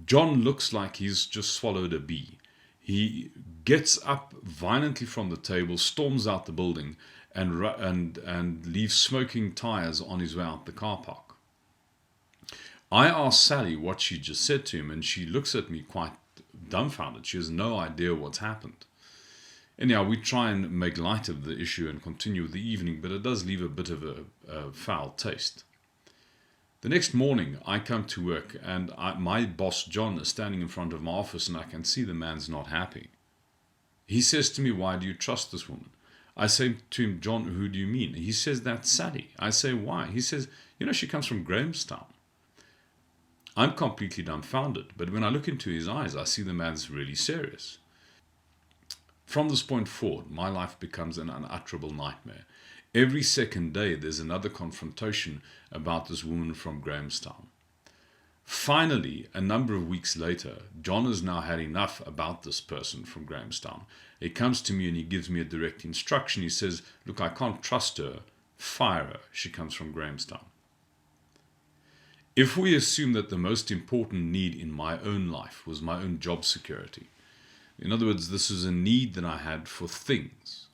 John looks like he's just swallowed a bee. He gets up violently from the table, storms out the building, and leaves smoking tires on his way out the car park. I asked Sally what she just said to him, and she looks at me quite dumbfounded. She has no idea what's happened. Anyhow, we try and make light of the issue and continue with the evening, but it does leave a bit of a foul taste. The next morning, I come to work, and my boss, John, is standing in front of my office, and I can see the man's not happy. He says to me, "Why do you trust this woman?" I say to him, "John, who do you mean?" He says, "That's Sally." I say, "Why?" He says, "She comes from Grahamstown." I'm completely dumbfounded, but when I look into his eyes, I see the man's really serious. From this point forward, my life becomes an unutterable nightmare. Every second day, there's another confrontation about this woman from Grahamstown. Finally, a number of weeks later, John has now had enough about this person from Grahamstown. He comes to me and he gives me a direct instruction. He says, "Look, I can't trust her. Fire her. She comes from Grahamstown." If we assume that the most important need in my own life was my own job security, in other words, this is a need that I had for things,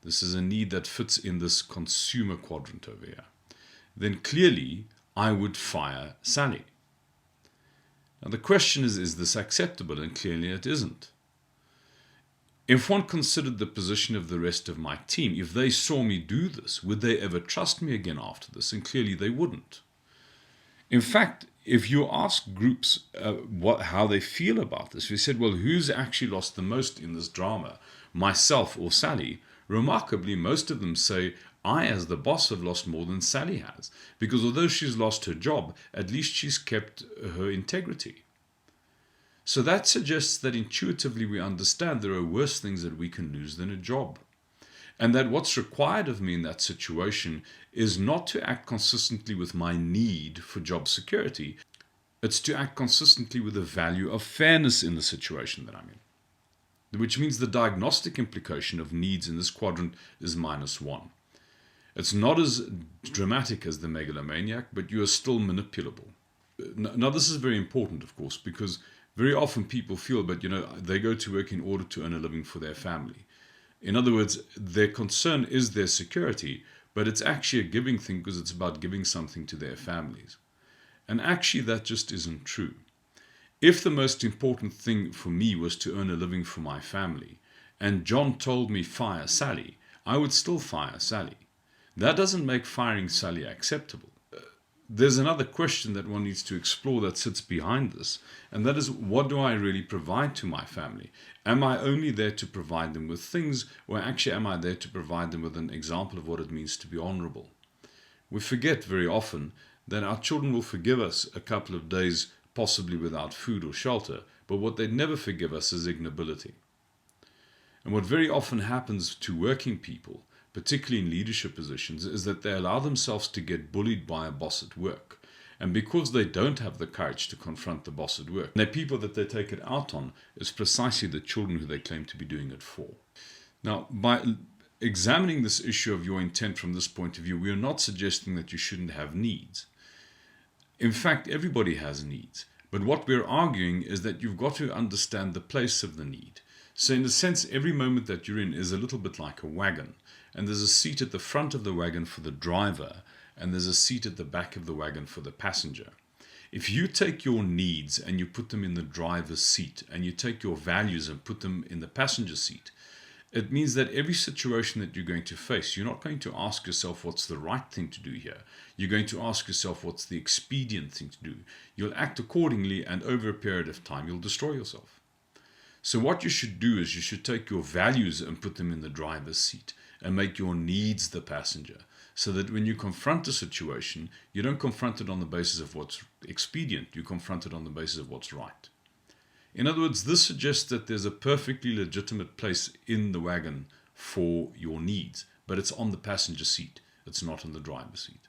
this is a need that fits in this consumer quadrant over here, then clearly I would fire Sally. Now the question is this acceptable? And clearly it isn't. If one considered the position of the rest of my team, if they saw me do this, would they ever trust me again after this? And clearly they wouldn't. In fact, if you ask groups how they feel about this, we said, well, who's actually lost the most in this drama, myself or Sally? Remarkably, most of them say, I, as the boss, have lost more than Sally has. Because although she's lost her job, at least she's kept her integrity. So that suggests that intuitively we understand there are worse things that we can lose than a job. And that what's required of me in that situation is not to act consistently with my need for job security. It's to act consistently with the value of fairness in the situation that I'm in. Which means the diagnostic implication of needs in this quadrant is -1. It's not as dramatic as the megalomaniac, but you are still manipulable. Now this is very important, of course, because very often people feel, but they go to work in order to earn a living for their family. In other words, their concern is their security, but it's actually a giving thing because it's about giving something to their families. And actually that just isn't true. If the most important thing for me was to earn a living for my family, and John told me fire Sally, I would still fire Sally. That doesn't make firing Sally acceptable. There's another question that one needs to explore that sits behind this, and that is, what do I really provide to my family? Am I only there to provide them with things, or actually am I there to provide them with an example of what it means to be honorable? We forget very often that our children will forgive us a couple of days, possibly without food or shelter, but what they never forgive us is ignobility. And what very often happens to working people, particularly in leadership positions, is that they allow themselves to get bullied by a boss at work. And because they don't have the courage to confront the boss at work, the people that they take it out on is precisely the children who they claim to be doing it for. Now, by examining this issue of your intent from this point of view, we are not suggesting that you shouldn't have needs. In fact, everybody has needs. But what we're arguing is that you've got to understand the place of the need. So in a sense, every moment that you're in is a little bit like a wagon. And there's a seat at the front of the wagon for the driver, and there's a seat at the back of the wagon for the passenger. If you take your needs and you put them in the driver's seat, and you take your values and put them in the passenger seat, it means that every situation that you're going to face, you're not going to ask yourself what's the right thing to do here. You're going to ask yourself what's the expedient thing to do. You'll act accordingly, and over a period of time, you'll destroy yourself. So what you should do is you should take your values and put them in the driver's seat, and make your needs the passenger, so that when you confront a situation, you don't confront it on the basis of what's expedient, you confront it on the basis of what's right. In other words, this suggests that there's a perfectly legitimate place in the wagon for your needs, but it's on the passenger seat, it's not on the driver's seat.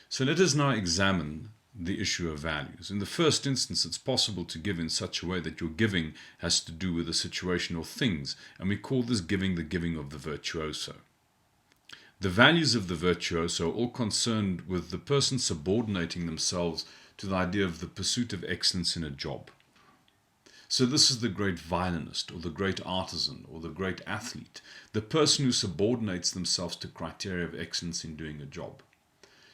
So let us now examine the issue of values. In the first instance, it's possible to give in such a way that your giving has to do with a situation or things, and we call this giving the giving of the virtuoso. The values of the virtuoso are all concerned with the person subordinating themselves to the idea of the pursuit of excellence in a job. So this is the great violinist, or the great artisan, or the great athlete, the person who subordinates themselves to criteria of excellence in doing a job.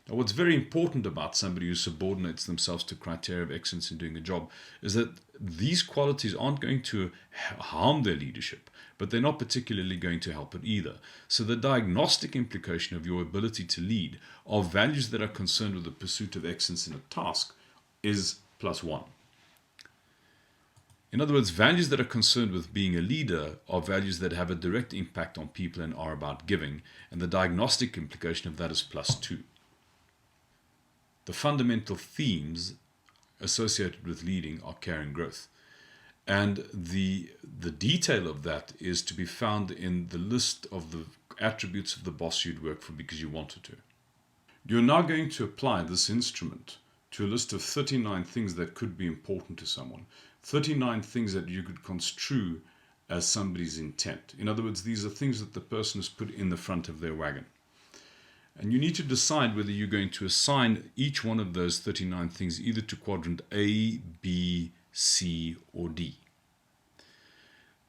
Now, what's very important about somebody who subordinates themselves to criteria of excellence in doing a job is that these qualities aren't going to harm their leadership, but they're not particularly going to help it either. So the diagnostic implication of your ability to lead are values that are concerned with the pursuit of excellence in a task is +1. In other words, values that are concerned with being a leader are values that have a direct impact on people and are about giving, and the diagnostic implication of that is +2. The fundamental themes associated with leading are care and growth. And the detail of that is to be found in the list of the attributes of the boss you'd work for because you wanted to. You're now going to apply this instrument to a list of 39 things that could be important to someone. 39 things that you could construe as somebody's intent. In other words, these are things that the person has put in the front of their wagon. And you need to decide whether you're going to assign each one of those 39 things either to quadrant A, B, C, or D.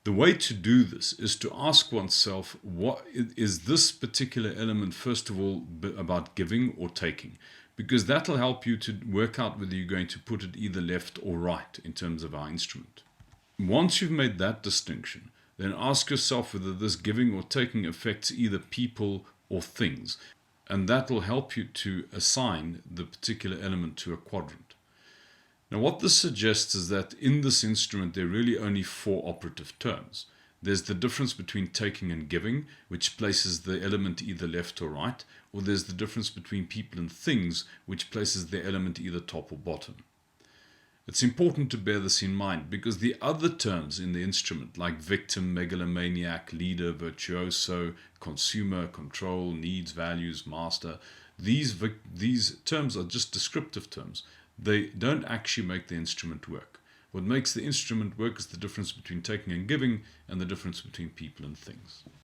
The way to do this is to ask oneself, what is this particular element, first of all, about giving or taking? Because that'll help you to work out whether you're going to put it either left or right in terms of our instrument. Once you've made that distinction, then ask yourself whether this giving or taking affects either people or things. And that will help you to assign the particular element to a quadrant. Now, what this suggests is that in this instrument, there are really only 4 operative terms. There's the difference between taking and giving, which places the element either left or right, or there's the difference between people and things, which places the element either top or bottom. It's important to bear this in mind because the other terms in the instrument, like victim, megalomaniac, leader, virtuoso, consumer, control, needs, values, master, these terms are just descriptive terms. They don't actually make the instrument work. What makes the instrument work is the difference between taking and giving and the difference between people and things.